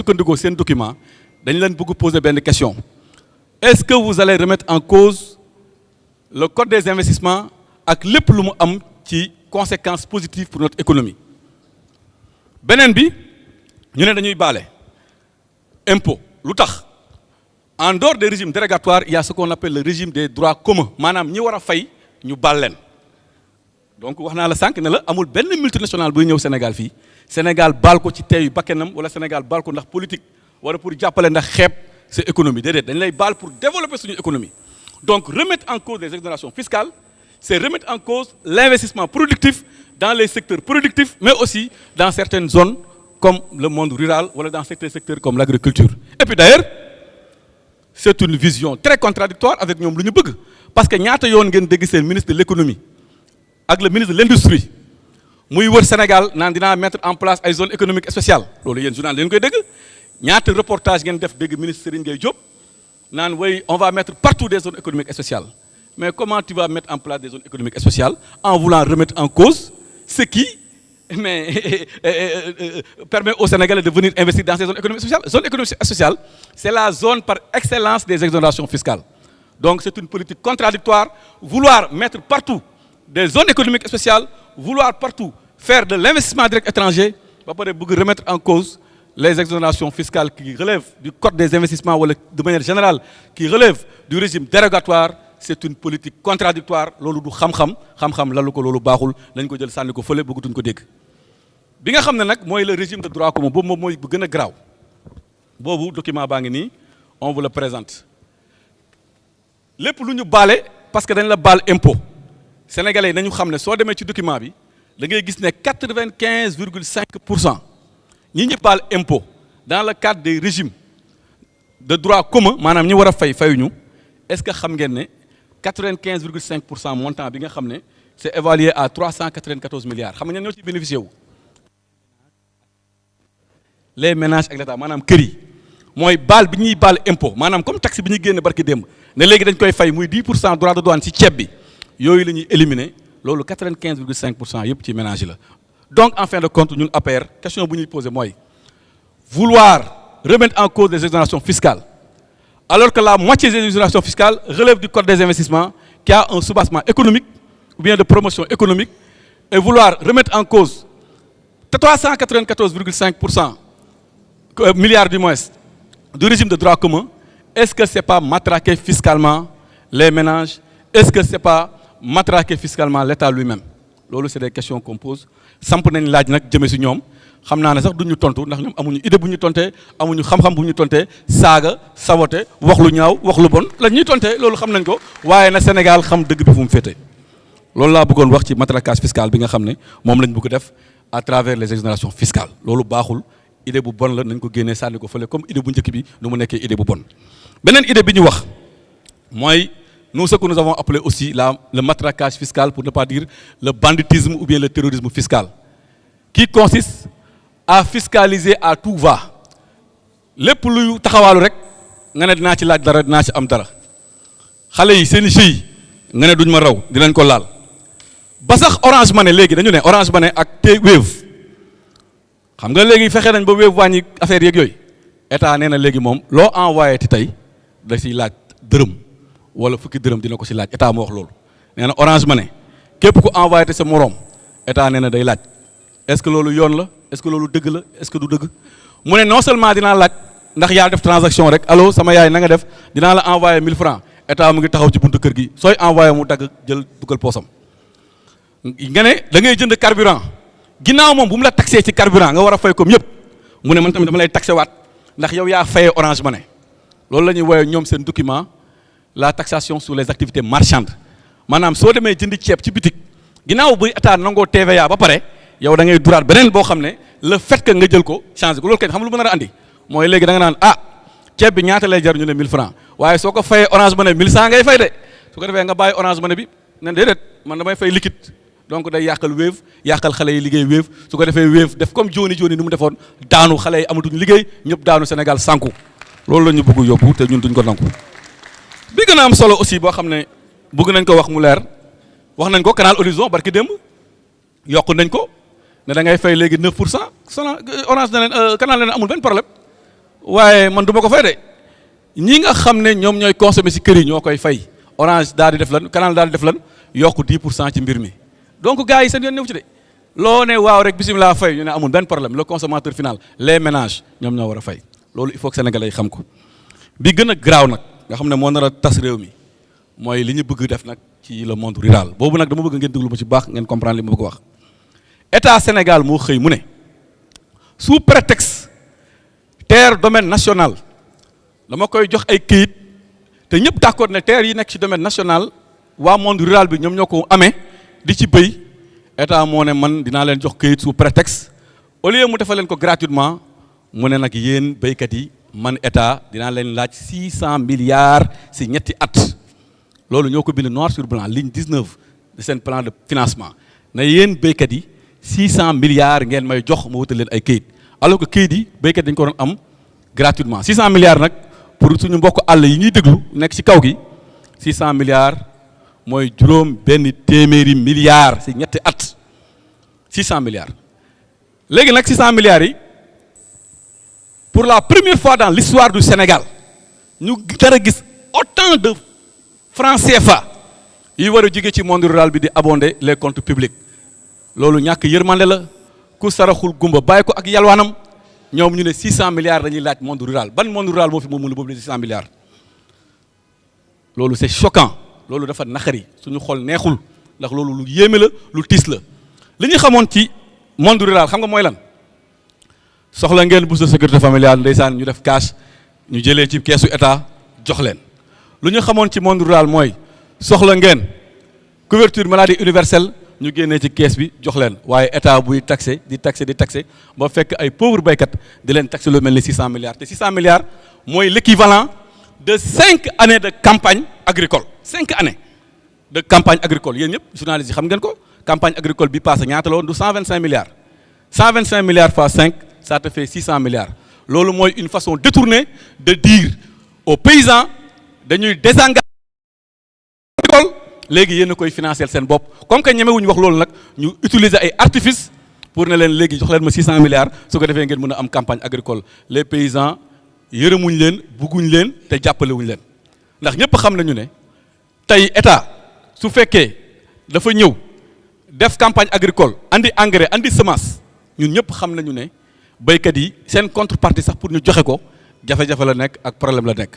sukkandikoo seen document dañ leen bëgg poser benn question est-ce que vous allez remettre en cause le code des investissements ak lépp lu mu am ci conséquences positives pour notre économie beneen bi ñu ne dañuy baale impôt lu tax en dehors des régimes dérogatoires il y a ce qu'on appelle le régime des droits communs maanaam ñi war a fay ñu baal leen donc wax naa la sànq ne la amul benn multinational buy ñëw Sénégal fii Sénégal baal ko ci teeyu bakkenam wala Sénégal baal ko ndax politique wala pour jàppale ndax xeeb sa économie déedéet dañ lay baal pour développer suñu économie donc remettre en cause des exonérations fiscales c'est remettre en cause l'investissement productif dans les secteurs productifs mais aussi dans certaines zones comme le monde rural wala dans certains secteurs comme l'agriculture et puis d'ailleurs c'est une vision très contradictoire avec ñoom lu ñu bëgg parce que ñaata yoon ngeen dégg seen ministre de l'économie ak le ministre de l'industrie muy wër Sénégal naan dinaa mettre en place ay zones économiques spéciales loolu yéen journal leen koy dégg ñaata reportage ngeen def dégg ministre Serigne Gueye Diop naan way on va mettre partout des zones économiques spéciales mais comment tu vas mettre en place des zones économiques spéciales en voulant remettre en cause ce qui permet aux Sénégalais de venir investir dans ces zones économiques spéciales. Zone économique spéciale, c'est la zone par excellence des exonérations fiscales. Donc c'est une politique contradictoire, vouloir mettre partout des zones économiques spéciales, vouloir partout faire de l'investissement direct étranger, ba pare bëgg remettre en cause les exonérations fiscales qui relèvent du code des investissements wala de manière générale qui relèvent du régime dérogatoire. C'est une politique contradictoire loolu du xam-xam lalu ko loolu baaxul nañ ko jël sànni ko fële bëggatuñ ko dégg bi nga xam ne nag mooy le régime de droit commun boobu moom mooy bu gën a garaaw boobu document baa ngi nii on vous le présente lépp lu ñu baale parce que dañ la baal impôt sénégalais yi nañu xam ne soo demee ci document bi da ngay gis ne 95,5% ñi ñu baal impôt dans le cadre des régimes de droit commun maanaam ñi war a fayuñu est-ce que xam ngeen ne 95,5% montant bi nga xam ne c'est évalué à 394 milliards xam nga ñoo ci bénéficié wu les ménages ak l'État maanaam kër yi mooy baal bi ñuy baal impôt maanaam comme taxe bi ñuy génne barki démb ne léegi dañ koy fay muy 10% droit de douane ci ceeb bi yooyu la ñuy éliminer loolu 95,5% yëpp ci ménage la donc en fin de compte ñun APR question bu ñuy poser mooy vouloir remettre en cause les exonérations fiscales alors que la moitié des exonérations fiscales relève du code des investissements qui a un soubassement économique ou bien de promotion économique et vouloir remettre en cause 394,5% milliards du moins du régime de droit commun est-ce que c'est pas matraquer fiscalement les ménages est-ce que c'est pas matraquer fiscalement l'État lui-même loolu c'est des questions qu'on pose samp nañ laaj nag jëme ci ñoom xam naa ne sax duñu tontu ndax ñoom amuñu idée bu ñu tontee amuñu xam-xam bu ñu tontee saaga sabote wax lu ñaaw wax lu bon la ñuy tontee loolu xam nañ ko waaye na Sénégal xam dëgg bi fu mu féete loolu laa bëggoon wax ci matraquage fiscal bi nga xam ne moom lañ bëgg def à travers les exonérations fiscales loolu baaxul idée bu bon la nañ ko génnee sànni ko fële comme idée bu njëkk bi nu mu nekkee idée bu bon beneen idée bi ñu wax mooy nous ce que nous avons appelé aussi le matraquage fiscal pour ne pas dire le banditisme ou bien le terrorisme fiscal qui consiste à fiscaliser à tout va lépp luy taxawaalu rek nga ne dinaa ci laaj dara dinaa ci am dara xale yi seen i nga ne duñ ma raw dinañ ko laal ba sax Orange Money léegi dañu ne Orange Money ak Wave xam nga léegi fexe nañ ba Wave wàññi affaire yeeg yooyu état nee na léegi moom loo envoyé ti tey da ciy laaj dërëm wala fukki dërëm dina ko ci laaj état moo wax loolu nee na Orange Money képp ku envoyé te sa moroom état nee na day laaj est-ce que loolu yoon la est-ce que loolu dëgg la est-ce que du dëgg mu ne non seulement dinaa laaj ndax yaa def transaction rek allo sama yaay na nga def dinaa la envoyer 1000 francs état mu ngi taxaw ci buntu kër gi sooy envoyer mu dagg jël dugal poosam nga ne da ngay jënd carburant ginnaaw moom bu mu la taxé ci carburant nga war a fay comme yëpp mu ne man tamit dama lay taxé waat ndax yow yaa fayee Orange Money loolu la ñuy woowee ñoom seen document la taxation sur les activités marchandes maanaam soo demee jënd ceeb ci bitik ginnaaw bu état nangoo TVA ba pare yow da ngay duraat beneen boo xam ne le fait que nga jël ko changé ko loolu kenn xam lu mën a andi mooy léegi da nga naan ceeb bi ñaata lay jar ñu ne 1000 francs waaye soo ko fayee Orange Money 1100 ngay fay de su ko defee nga bàyyi Orange Money bi ne déedéet man damay fay liquide donc day yàqal Wave yàqal xale yi liggéey Wave su ko defee Wave def comme Joni nu mu defoon daanu xale yi amatuñ liggéey ñëpp daanu Sénégal sànku loolu la ñu bëgg yóbbu te ñun duñ ko nangu bi gën a am solo aussi boo xam ne bëgg nañ ko wax mu leer wax nañ ko Canal Horizon barki démb yokk nañ ko ne da ngay fay léegi 9% Orange na leen Canal leen amul benn problème waaye man du ma ko fay de ñi nga xam ne ñoom ñooy consommer ci kër yi ñoo koy fay Orange daal di def lan Canal daal di def lan yokk 10% ci mbir mi donc gars yi seen yoon ñëw ci de loo ne waaw rek bisimilah fay ñu ne amul benn problème le consommateur final les ménages ñoom ñoo war a fay loolu il faut que sénégalais yi xam ko bi gën a garaaw nag nga xam ne moo nar a tas réew mi mooy li ñu bëgg def nag ci le monde rural boobu nag dama bëgg ngeen déglu ma ci baax ngeen comprendre li ma bëgg wax état Sénégal moo xëy mu ne sous prétexte terre domaine national dama koy jox ay këyit te ñëpp d'accord ne terre yi nekk ci domaine national waa monde rural bi ñoom ñoo ko amee di ci bëy état moo ne man dinaa leen jox këyit sous prétexte au lieu mu defal leen ko gratuitement mu ne nag yéen béykat yi man état dinaa leen laaj 600 milliards ci ñetti at loolu ñoo ko bind noir sur blanc ligne 19 de seen plan de financement ne yéen béykat yi 600 milliards ngeen may jox ma wutal leen ay këyit alors que këyit yi béykat dañu ko doon am gratuitement 600 milliards nag pour suñu mbokk àll yi ñuy déglu nekk ci kaw gi 600 milliards mooy juróom benn téeméeri milliards ci ñetti at 600 milliards léegi nag 600 milliards yi pour la première fois dans l'histoire du Sénégal ñu dara gis autant de francs CFA yi war a jóge ci monde rural bi di abonder les comptes publics loolu ñàkk yërmande la ku saraxul gumba bàyyi ko ak yalwaanam ñoom ñu ne 600 milliards dañuy laaj monde rural ban monde rural moo fi moom mu boobu 600 milliards loolu c'est choquant loolu dafa naxari suñu xol neexul ndax loolu lu yéeme la lu tiis la li ñu xamoon ci monde rural xam nga mooy lan soxla ngeen bourse de sécurité familiale ndeysaan ñu def cash ñu jëlee ci keesu état jox leen lu ñu xamoon ci monde rural mooy soxla ngeen couverture maladie universelle ñu génnee ci kees bi jox leen waaye état buy taxé di taxé ba fekk ay pauvres baykat di leen taxé lu mel ni 600 milliards te 600 milliards mooy l'équivalent de 5 années de campagne agricole 5 années de campagne agricole yéen ñëpp journalistes yi xam ngeen ko campagne agricole bi passé ñaata la woon du 125 milliards 125 milliards fois 5 ça te fait 600 milliards loolu mooy une façon détournée de dire aux paysans dañuy désengager agricole léegi yéen a koy financer seen bopp comme que ñemewuñu wax loolu nag ñu utiliser ay artifices pour ne leen léegi jox leen ma 600 milliards su ko defee ngeen mën a am campagne agricole les paysans yërëmuñ leen bugguñ leen te jàppalewuñ leen ndax ñëpp xam nañu ne tey état su fekkee dafa ñëw def campagne agricole andi engrais andi semence ñun ñëpp xam nañu ne béykat yi seen contrepartie sax pour ñu joxe ko jafe-jafe la nekk ak problème la nekk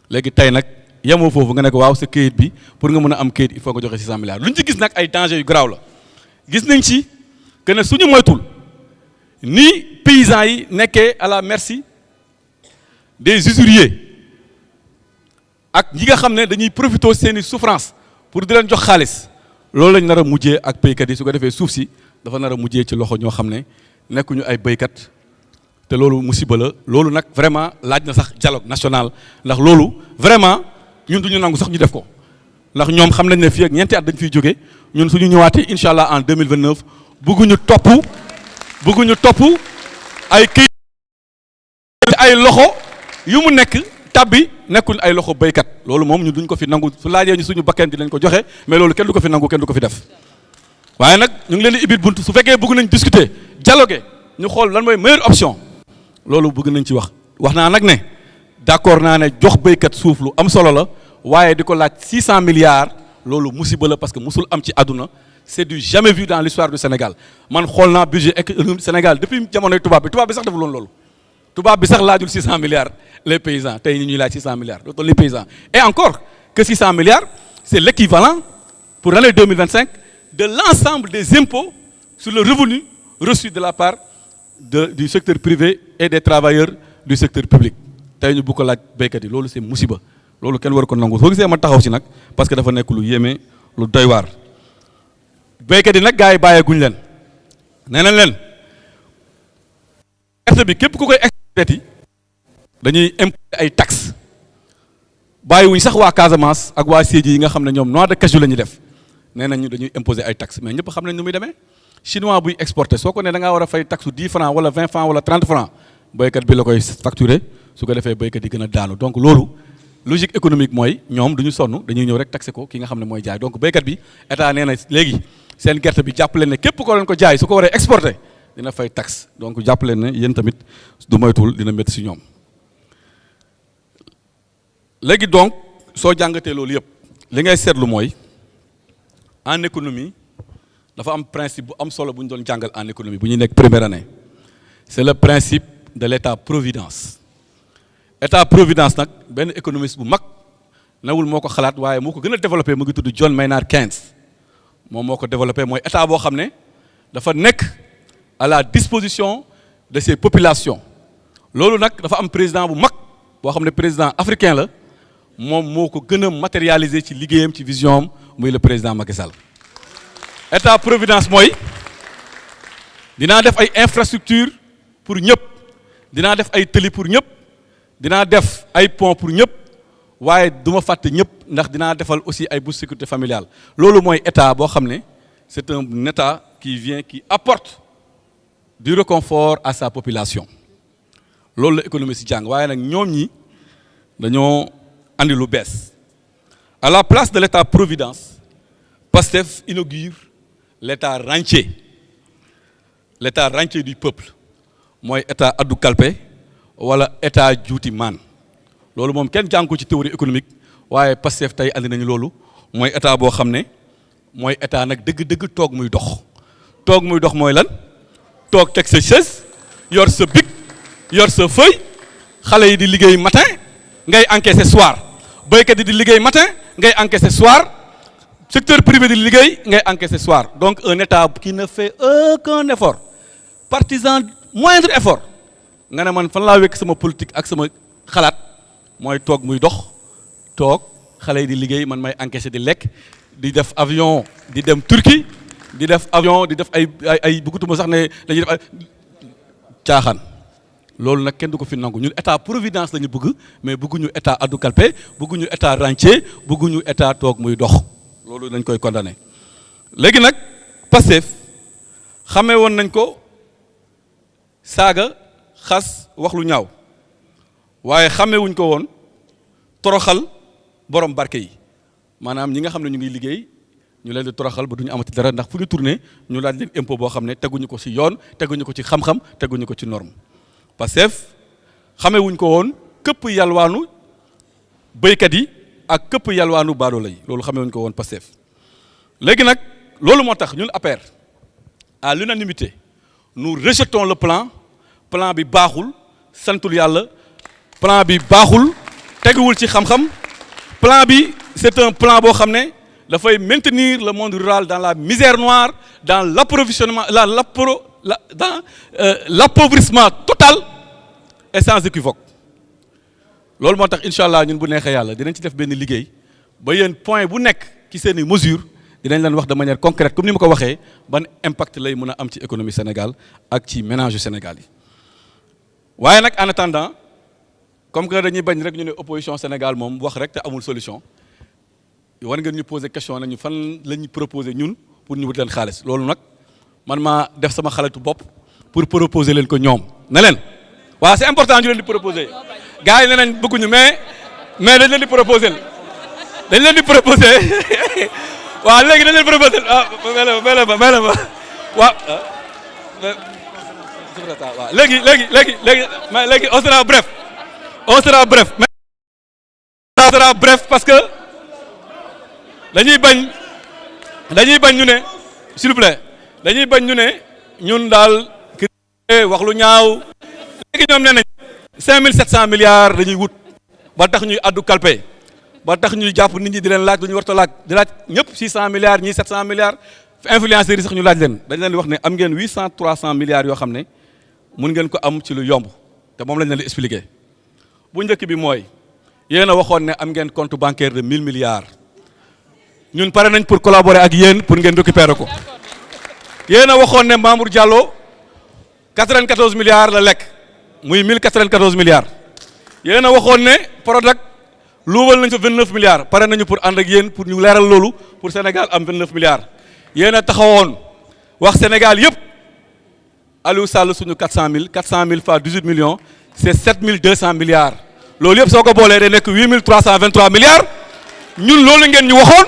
léegi tey nag yemoo foofu nga ne ko waaw sa këyit bi pour nga mën a am këyit il faut nga joxe 600 milliards lu ñu ci gis nag ay danger yu garaaw la gis nañ ci que ne suñu moytul ni paysans yi nekkee à la merci des usuriers ak ñi nga xam ne dañuy profiter seeni souffrance pour di leen jox xaalis loolu lañ nar a mujjee ak béykat yi su ko defee suuf si dafa nar a mujjee ci loxo ñoo xam ne nekkuñu ay béykat te loolu musiba la loolu nag vraiment laaj na sax dialogue national ndax loolu vraiment ñun duñu nangu sax ñu def ko ndax ñoom xam nañ ne fii ak ñeenti at dañ fiy jóge ñun suñu ñëwaatee incha allah en 2029 bëgguñu topp ay këyit ay loxo yu mu nekk tabbi nekkul ay loxo béykat loolu moom ñun duñ ko fi nangu su laajee ñu suñu bakkeen dinañ ko joxe mais loolu kenn du ko fi nangu kenn du ko fi def waaye nag ñu ngi leen di ibit bunt su fekkee bëgg nañ discuter dialoguer ñu xool lan mooy meilleure option loolu bëgg nañ ci wax naa nag ne d'accord naa ne jox béykat suuf lu am solo la waaye di ko laaj 600 milliards loolu musiba la parce que musul am ci àdduna c'est du jamais vu dans l'histoire du Sénégal man xool naa budget économique Sénégal depuis jamonoy tubaab bi sax defuloon loolu tubaab bi sax laajul 600 milliards les paysans tey ñuy laaj 600 milliards loolu les paysans et encore que 600 milliards c'est l'équivalent pour l'année 2025 de l'ensemble des impôts sur le revenu reçu de la part du secteur privé et des travailleurs du secteur public tey ñu bu ko laaj béykat yi loolu c'est musiba loolu kenn war ko nangu soo gisee ma taxaw ci nag parce que dafa nekk lu yéeme lu doy waar béykat yi nag gars yi bàyyeeguñ leen nee nañ leen gerte bi képp ku koy exploité dañuy imposer ay taxes bàyyiwuñ sax waa Casamance ak waa Sédhiou yi nga xam ne ñoom noix de cajou la ñuy def nee nañu dañuy imposer ay taxes mais ñëpp xam nañ nu muy demee chinois buy exporté soo ko ne da ngaa war a fay taxe 10 francs wala 20 francs wala 30 francs béykat bi la koy facturer su ko defee béykat yi gën a daanu donc loolu logique économique mooy ñoom duñu sonn dañuy ñëw rek taxé ko ki nga xam ne mooy jaay donc béykat bi état nee na léegi seen gerte bi jàpp leen ne képp ko leen ko jaay su ko waree exporté dina fay taxe donc jàpp leen ne yéen tamit du moytuwul dina métti si ñoom léegi donc soo jàngatee loolu yëpp li ngay seetlu mooy en économie dafa am principe bu am solo bu ñu doon jàngal en économie bu ñuy nekk première année c'est le principe de l'état-providence état-providence nag benn économiste bu mag nawul moo ko xalaat waaye moo ko gën a développé mu ngi tudd John Maynard Keynes moom moo ko développé mooy état boo xam ne dafa nekk à la disposition de ses populations loolu nag dafa am président bu mag boo xam ne président africain la moom moo ko gën a matérialiser ci liggéeyam ci vision am muy le président Macky Sall état providence mooy dinaa def ay infrastructure pour ñëpp dinaa def ay tëli pour ñëpp dinaa def ay pont pour ñëpp waaye du ma fàtte ñëpp ndax dinaa defal aussi ay bourse sécurité familiale loolu mooy état boo xam ne c'est un état qui apporte du réconfort à sa population loolu la économie si jàng waaye nag ñoom ñi dañoo andi lu bees à la place de l'état providence Pastef inaugure l'état rentier du peuple mooy état addu kalpe wala état juuti maan loolu moom kenn jàng ko ci théorie économique waaye Pastef tey andi nañu loolu mooy état boo xam ne mooy état nag dëgg-dëgg toog muy dox mooy lan toog teg sa chaise yor sa bic yor sa feuille xale yi di liggéey matin ngay encaisser soir béykat yi di liggéey matin ngay encaisser soir secteur privé di liggéey ngay encaisser soir donc un état qui ne fait aucun effort partisan moindre effort nga ne man fan laa wekk sama politique ak sama xalaat mooy toog muy dox toog xale yi di liggéey man may encaisser di lekk di def avion di dem Turquie di def avion di def ay bëggatuma sax ne dañuy def ay caaxaan loolu nag kenn du ko fi nangu ñun état providence la ñu bëgg mais bëgguñu état addu kalpe bëgguñu état rentier bëgguñu état toog muy dox loolu dañ koy condamné léegi nag Pastef xamee woon nañ ko saaga xas wax lu ñaaw waaye xamee wuñ ko woon toroxal borom barke yi maanaam ñi nga xam ne ñu ngi liggéey ñu leen di toroxal ba duñu amati dara ndax fu ñu tourné ñu laaj leen impôt boo xam ne teguñu ko ci yoon teguñu ko ci xam-xam teguñu ko ci norme Pastef xamee wuñ ko woon këpp yalwaanu béykat yi ak këpp yalwaanu baadoola yi loolu xamee wuñ ko woon Pastef léegi nag loolu moo tax ñun APR à l'unanimité nous rejetons le plan bi baaxul santul yàlla plan bi baaxul teguwul ci xam-xam plan bi c'est un plan boo xam ne dafay maintenir le monde rural dans la misère noire dans l'approvisionnement dans l'appauvrissement total et sans équivoque loolu moo tax incha allah ñun bu neexee yàlla dinañ ci def benn liggéey ba yéen point bu nekk ci seeni mesure dinañ leen wax de manière concrète comme ni ma ko waxee ban impact lay mën a am ci économie Sénégal ak ci ménage Sénégal yi waaye nag en attendant comme que dañuy bañ rek ñu ne opposition Sénégal moom wax rek te amul solution war ngeen ñu poser question nañu fan la ñuy proposer ñun pour ñu wut leen xaalis loolu nag man maa def sama xalatu bopp pour proposer leen ko ñoom ne leen waaw c'est important ñu leen di proposer gars yi ne nañ bëgguñu mais dañ leen di proposer waaw léegi dañ leen proposer may la ma waaw léegi on sera bref parce que dañuy bañ ñu ne s'il vous plaît dañuy bañ ñu ne ñun daal wax lu ñaaw léegi ñoom nee nañ 5700 milliards dañuy wut ba tax ñuy addu kalpe ba tax ñuy jàpp nit ñi di leen laaj lu ñu warta laaj di laaj ñëpp 600 milliards ñii 700 milliards influenceurs yi sax ñu laaj leen dañ leen di wax ne am ngeen 300 milliards yoo xam ne mun ngeen ko am ci lu yomb te moom lañ leen di expliquer bu njëkk bi mooy yéen a waxoon ne am ngeen compte bancaire de 1000 milliards ñun pare nañ pour collaborer ak yéen pour ngeen récupérer ko yéen a waxoon ne Mamour Diallo 94 milliards la lekk muy 1094 milliards yéen a waxoon ne Prodac luubal nañ fa 29 milliards pare nañu pour ànd ak yéen pour ñu leeral loolu pour Sénégal am 29 milliards yéen a taxawoon wax Sénégal yëpp Aliou Sall suñu 400 000 fois 18 millions c'est 7200 milliards loolu yëpp soo ko boolee day nekk 8323 milliards ñun loolu ngeen ñu waxoon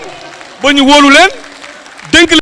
ba ñu wóolu leen dénk